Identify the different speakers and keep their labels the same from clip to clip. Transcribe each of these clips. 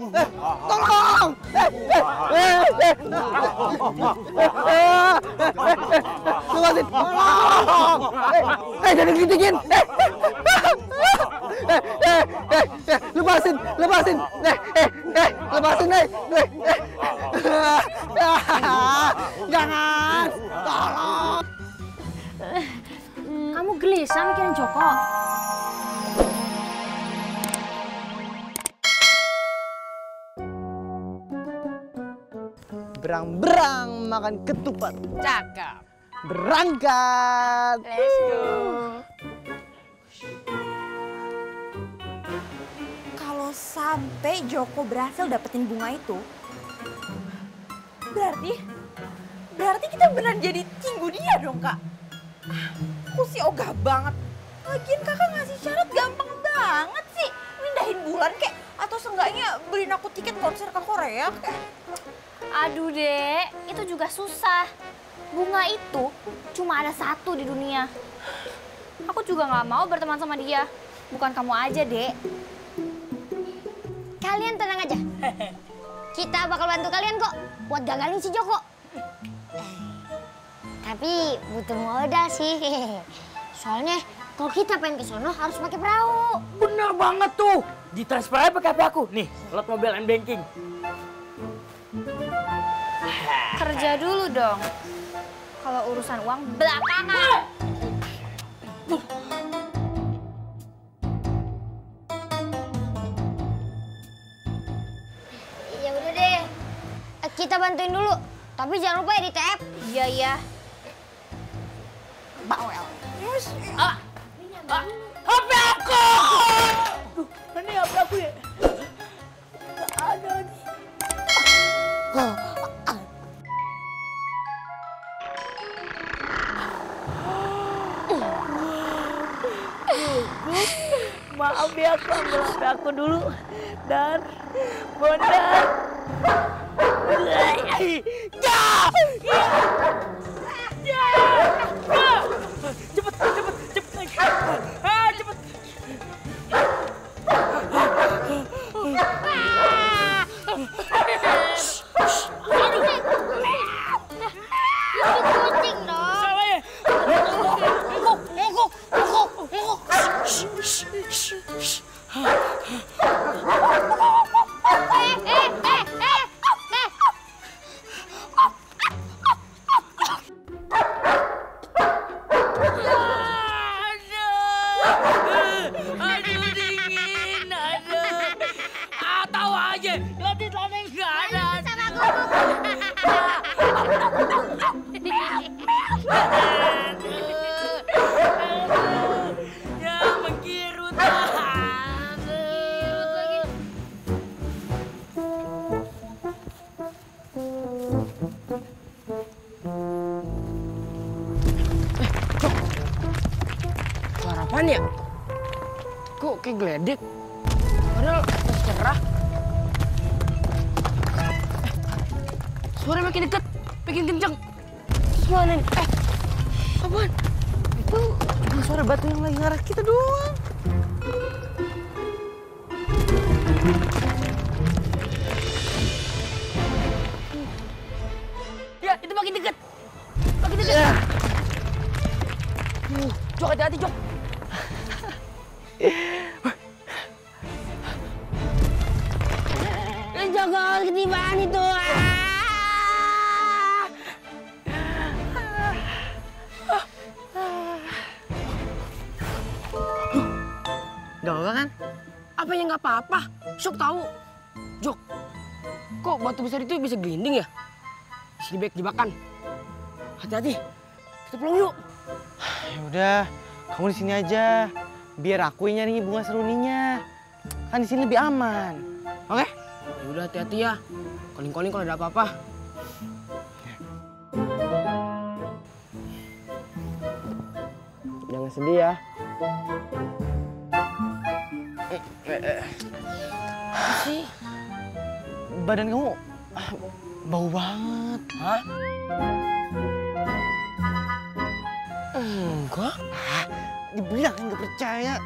Speaker 1: Tolong! Lepasin! Tolong! Jangan digigit! Lepasin! Lepasin! Lepasin! Jangan! Tolong!
Speaker 2: Kamu gelisah mikirin Joko?
Speaker 1: Berang-berang makan ketupat.
Speaker 3: Cakep.
Speaker 1: Berangkat.
Speaker 3: Let's go.
Speaker 4: Kalau sampai Joko berhasil dapetin bunga itu, berarti kita beneran jadi cinggu dia dong, Kak. Aku sih ogah banget. Lagian kakak ngasih syarat gampang banget sih. Mindahin bulan kek, atau seenggaknya beliin aku tiket konser ke Korea kek.
Speaker 2: Aduh Dek, itu juga susah. Bunga itu cuma ada satu di dunia. Aku juga nggak mau berteman sama dia. Bukan kamu aja, Dek.
Speaker 5: Kalian tenang aja. Kita bakal bantu kalian kok buat gagalin si Joko. Tapi butuh modal sih. Soalnya kalau kita pengen ke sono harus pakai perahu.
Speaker 3: Bener banget tuh. Ditransfer aja pakai HP aku. Nih, slot mobile and banking.
Speaker 2: Kerja dulu dong. Kalau urusan uang belakangan.
Speaker 5: Ya udah deh. Kita bantuin dulu. Tapi jangan lupa ya di TF.
Speaker 2: Iya, iya.
Speaker 4: Bawel.
Speaker 3: HP aku! Aduh, ini HP aku ya? Gak ada nih. Maaf ya, aku ambil HP aku dulu. Dan benar. Cepet. Cepet.
Speaker 5: Kucing dong.
Speaker 3: Salah ya? Aduh, dingin. Aduh. Tahu aja. Nanti tanah nggak ada.
Speaker 5: Sama aku.
Speaker 3: Ya, mengkirut.
Speaker 6: Suara apaan ya? Kok kayak geledek? Padahal masih cerah. Suara makin dekat, makin kencang. Gimana nih? Apaan? Itu cuma suara batu yang lagi ngarah kita doang.
Speaker 3: Ya, itu makin dekat. Makin dekat. Jok, hati-hati, Jok.
Speaker 5: Joko ketibaan itu.
Speaker 6: Gak apa kan? Apa yang nggak apa-apa? Syok tahu. Jok, kok batu besar itu bisa gelinding ya? Di sini baik jebakan. Hati-hati. Kita pulang yuk.
Speaker 1: Ya udah, kamu di sini aja. Biar aku yang nyari bunga seruninya. Kan di sini lebih aman. Oke?
Speaker 6: Ya udah hati-hati ya. Calling-calling kalau ada apa-apa.
Speaker 1: Jangan sedih ya.
Speaker 6: Sih.
Speaker 1: Badan kamu bau banget.
Speaker 6: Hah? Enggak.
Speaker 1: Dibilang kan nggak percaya.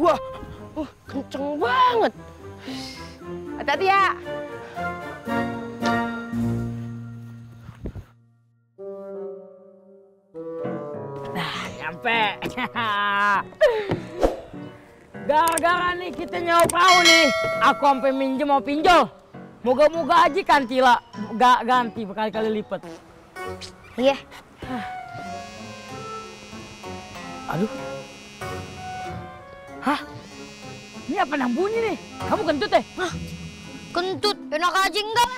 Speaker 6: Wah, kenceng banget. Hati-hati ya. Nah, nyampe. Gara-gara nih kita nyewa perahu nih, aku sampai minjem mau pinjol. Moga-moga aja kan Tila gak ganti berkali-kali lipat.
Speaker 5: Iya.
Speaker 6: Aduh. Hah? Ini apa yang bunyi nih? Kamu kentut ya?
Speaker 5: Hah? Kentut? Enak aja enggak?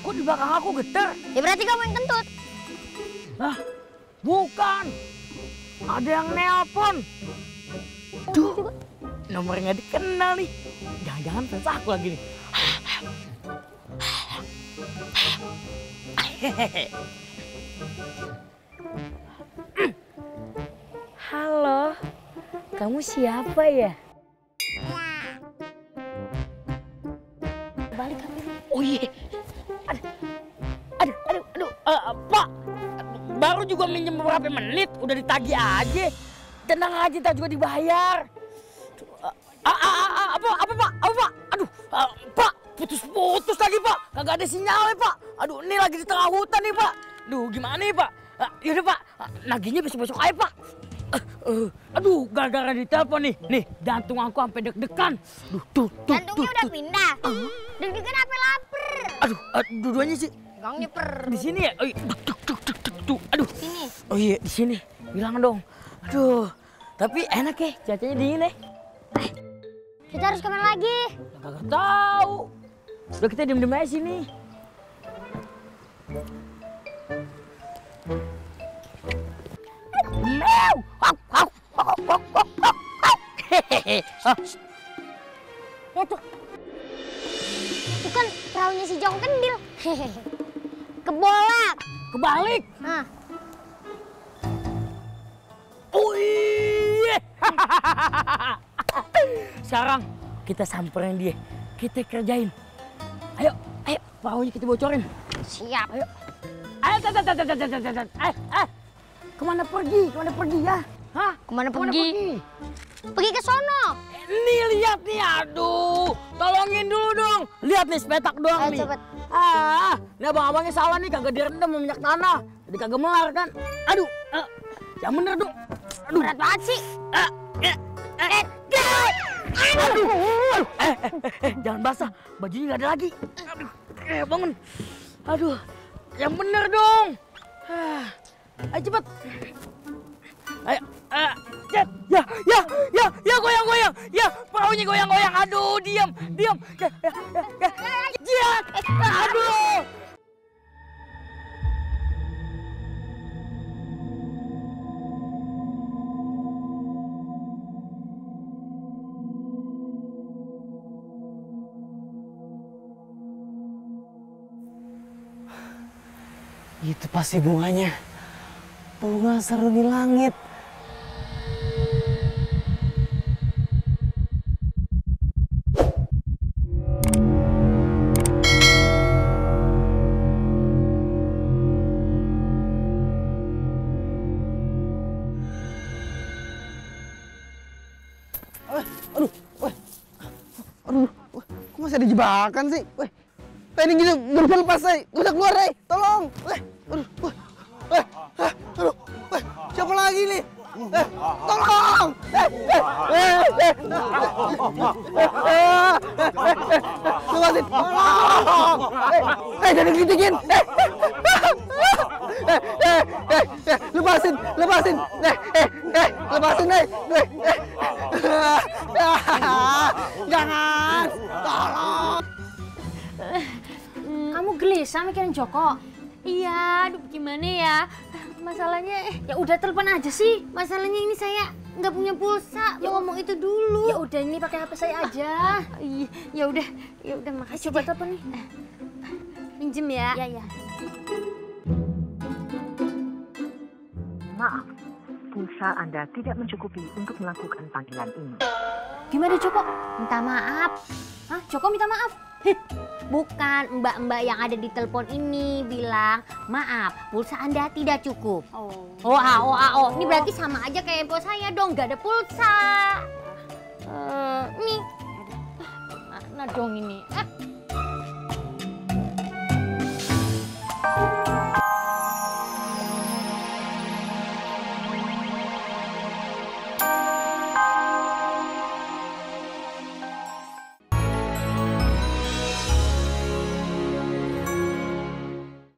Speaker 6: Kok di belakang aku getar?
Speaker 5: Ya berarti kamu yang kentut.
Speaker 6: Lah, bukan. Ada yang nelpon. Duh, nomornya nggak dikenal nih. Jangan-jangan fans aku lagi nih. Halo, kamu siapa ya?
Speaker 5: Balik HP.
Speaker 6: Oh iya. Aduh, Pak. Baru juga minjem beberapa menit, udah ditagih aja. Tenang aja, ntar juga dibayar. Apa Pak? Aduh, Pak, putus-putus lagi Pak. Kagak ada sinyalnya Pak. Aduh, ini lagi di tengah hutan nih Pak. Duh, gimana nih Pak? Yaudah Pak, nagihnya besok-besok aja Pak. Aduh, gara-gara ditelepon nih. Nih, jantung aku sampai deg-degan. Tuh.
Speaker 5: Jantungnya udah pindah. Deg-degan apa lapar?
Speaker 6: Aduh, dua-duanya sih.
Speaker 5: Gang nyeper.
Speaker 6: Di sini ya? Oh, iya. Tuh, aduh.
Speaker 5: Sini.
Speaker 6: Oh iya, di sini. Bilang dong. Aduh, tapi enak ya, cuacanya dingin ya.
Speaker 5: Kita harus kemana lagi?
Speaker 6: Kagak tahu. Udah kita diem-diem aja sini. Meow. Hehehe.
Speaker 5: Ya tuh. Itu kan perahunya si Joko Kendil. Kebolak.
Speaker 6: Kebalik.
Speaker 5: Nah,
Speaker 6: Oh iya. Sekarang kita samperin dia. Kita kerjain. Ayo, perahunya kita bocorin.
Speaker 5: siap.
Speaker 6: Ayo. Kemana pergi ya? Hah?
Speaker 5: Kemana pergi? Pergi ke sono.
Speaker 6: Nih lihat nih, aduh. Tolongin dulu dong. Lihat nih sepetak doang
Speaker 5: Ayo
Speaker 6: nih.
Speaker 5: cepet.
Speaker 6: Ini abang-abangnya salah nih, kagak direndam sama minyak tanah. Jadi kagak melar kan. Aduh, yang bener dong. Aduh.
Speaker 5: Berat banget sih.
Speaker 6: Aduh. Jangan basah, bajunya nggak ada lagi. Aduh, bangun. Aduh, yang bener dong. Ayo cepet. Ayo, cet. Ya, goyang. Ya, perahunya goyang. Aduh, diam. Ya. Aduh.
Speaker 1: Itu pasti bunganya. Bunga seruni langit. Aduh, kok masih ada jebakan sih? Weh, tadi gitu berlepas, udah keluar, tolong. Aduh, siapa lagi nih? Tolong! Lepasin, tolong! Jangan kritikin! Lepasin! Lepasin, Jangan! Tolong!
Speaker 2: Kamu gelisah mikirin Joko? Iya, aduh gimana ya? Masalahnya, ya udah telepon aja sih. Masalahnya ini saya nggak punya pulsa. Mau ngomong itu dulu. Ya udah ini pakai HP saya aja. Ya udah makasih. Coba telepon nih. Minjem ya. Iya.
Speaker 7: Maaf, pulsa Anda tidak mencukupi untuk melakukan panggilan ini.
Speaker 2: Gimana Joko? Minta maaf. Hah? Joko minta maaf? Bukan, mbak-mbak yang ada di telepon ini bilang, maaf, pulsa Anda tidak cukup. Oh. Ini berarti sama aja kayak info saya dong, nggak ada pulsa. Nih. Mana dong ini?